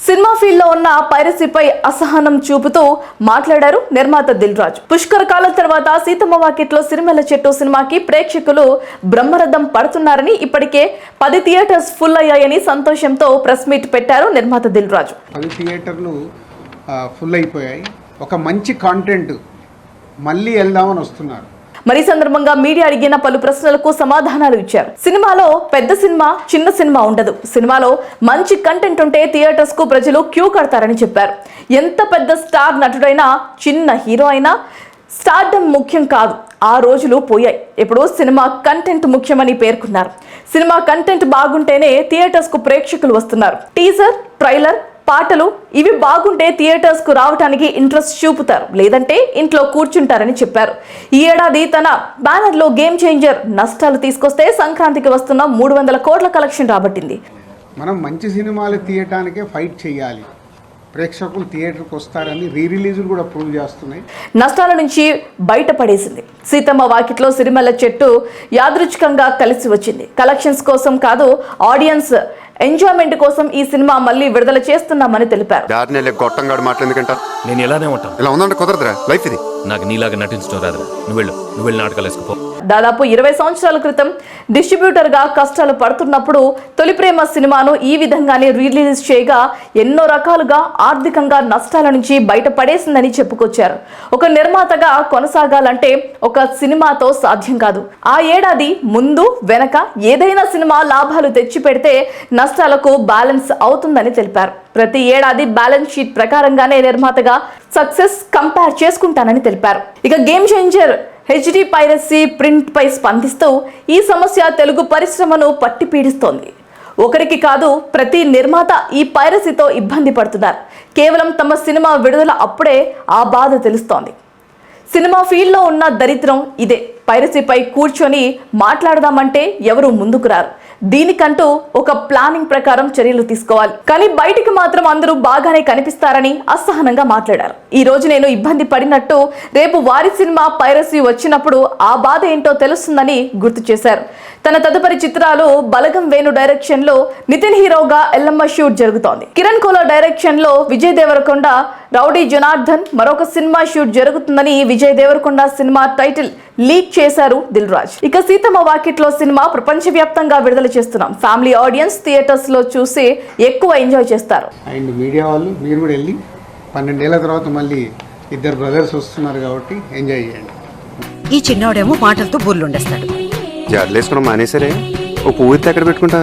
Cinema field లో ఉన్న పైరసీపై అసహనం చూపుతూ మాట్లాడారు నిర్మాత దిల్ రాజు. పుష్కర కాలం తర్వాత సీతమ్మ వాకిట్లో సిరిమల్ల చెట్టు సినిమాకి ప్రేక్షకులు బ్రహ్మరథం పడుతున్నారని, ఇప్పటికే 10 థియేటర్స్ ఫుల్ అయ్యాయని సంతోషంతో ప్రెస్ మీట్ పెట్టారు నిర్మాత దిల్ రాజు. 10 థియేటర్లు ఫుల్ అయిపోయాయి. ఒక మంచి కాంటెంట్ మళ్ళీ వెళ్దామని వస్తున్నారు. మరి సందర్భంగా మీడియా అడిగిన పలు ప్రశ్నలకు సమాధానాలు ఇచ్చారు. సినిమాలో పెద్ద సినిమా చిన్న సినిమా ఉండదు, సినిమాలో మంచి కంటెంట్ ఉంటే థియేటర్స్ కు ప్రజలు క్యూ కడతారని చెప్పారు. ఎంత పెద్ద స్టార్ నటుడైనా చిన్న హీరో అయినా స్టార్డమ్ ముఖ్యం కాదు, ఆ రోజులు పోయాయి. ఇప్పుడు సినిమా కంటెంట్ ముఖ్యమని పేర్కొన్నారు. సినిమా కంటెంట్ బాగుంటేనే థియేటర్స్ కు ప్రేక్షకులు వస్తున్నారు. టీజర్, ట్రైలర్, పాటలు ఇవి బాగుంటే థియేటర్స్ కు రావడానికి ఇంట్రెస్ట్ చూపుతారు, లేదంటే ఇంట్లో కూర్చుంటారని చెప్పారు. ఈ ఏడాది తన బ్యానర్ లో గేమ్ చేంజర్ నష్టాలు తీసుకొస్తే సంక్రాంతికి వస్తున్న 300 కోట్ల కలెక్షన్ రాబట్టింది. మనం మంచి సినిమాలు తీయటానికే ఫైట్ చేయాలి. ప్రేక్షకులు థియేటర్కి వస్తారని రిలీజులు కూడా ప్రూవ్ చేస్తున్నాయి. నష్టాల నుంచి బయటపడేసింది. సీతమ్మ వాకిట్లో సిరిమల్ల చెట్టు యాదృచ్ఛికంగా కలిసి వచ్చింది. కలెక్షన్స్ కోసం కాదు, ఆడియన్స్ ఎంజాయ్మెంట్ కోసం ఈ సినిమా మళ్ళీ విడుదల చేస్తున్నామని తెలిపారు. నేను ఇలానే ఉంటాను. ఇలా ఉందంటే కుదరదురా, లైఫ్ ఇది. నాకు నీలాగా నటించడం రాదురా. నువ్వు వెళ్ళి నాటకాలు వేసుకో. దాదాపు 20 సంవత్సరాల క్రితం డిస్ట్రిబ్యూటర్ గా కష్టాలు పడుతున్నప్పుడు తొలి ప్రేమ సినిమాను ఈ విధంగానే రిలీజ్ చేయగా ఎన్నో రకాలుగా ఆర్థికంగా నష్టాల నుంచి బయటపడేసిందని చెప్పుకొచ్చారు. ఒక నిర్మాతగా కొనసాగాలంటే ఒక సినిమాతో సాధ్యం కాదు. ఆ ఏడాది ముందు వెనక ఏదైనా సినిమా లాభాలు తెచ్చి పెడితే నష్టాలకు బ్యాలెన్స్ అవుతుందని తెలిపారు. ప్రతి ఏడాది బ్యాలెన్స్ షీట్ ప్రకారంగానే నిర్మాతగా సక్సెస్ కంపేర్ చేసుకుంటానని తెలిపారు. ఇక game changer HD piracy print పై స్పందిస్తూ ఈ సమస్య తెలుగు పరిశ్రమను పట్టి పీడిస్తోంది. ఒకరికి కాదు, ప్రతి నిర్మాత ఈ పైరసీతో ఇబ్బంది పడుతున్నారు. కేవలం తమ సినిమా విడుదల అప్పుడే ఆ బాధ తెలుస్తోంది. సినిమా ఫీల్డ్లో ఉన్న దరిద్రం ఇదే. పైరసీపై కూర్చొని మాట్లాడదామంటే ఎవరు ముందుకు రారు. దీనికంటూ ఒక ప్లానింగ్ ప్రకారం చర్యలు తీసుకోవాలి. కానీ బయటికి మాత్రం అందరూ బాగానే కనిపిస్తారని అసహనంగా మాట్లాడారు. ఈ రోజు నేను ఇబ్బంది పడినట్టు రేపు వారి సినిమా పైరసీ వచ్చినప్పుడు ఆ బాధ ఏంటో తెలుస్తుందని గుర్తు చేశారు. తన తదుపరి చిత్రాలు బలగం వేణు డైరెక్షన్ లో నితిన్ హీరోగా ఎల్లమ్మ షూట్ జరుగుతోంది. కిరణ్ కోలా డైరెక్షన్ లో విజయ్ దేవరకొండ రౌడీ జనార్దన్ మరొక సినిమా షూట్ జరుగుతుందని Vijay Deverakonda cinema title leak చేశారు దిల్ రాజు. ఇక సీతమ్మ వాకిట్లో సినిమా ప్రపంచవ్యాప్తంగా విడుదల చేస్తున్నాం. ఫ్యామిలీ ఆడియన్స్ థియేటర్స్ లో చూసి ఎక్కువ ఎంజాయ్ చేస్తారు. అండ్ మీడియా వాళ్ళు మీరు కూడా వెళ్ళి 12 ఏళ్ల తర్వాత మళ్ళీ ఇద్దరు బ్రదర్స్ వస్తున్నారు కాబట్టి ఎంజాయ్ చేయండి. ఈ చిన్నోడేమో మాటలతో బుర్లుండేస్తాడు. జాడలేసుకున్నాం మానేసరే, ఓ పువ్వు ఎత్తి ఎక్కడ పెట్టుకుంటా.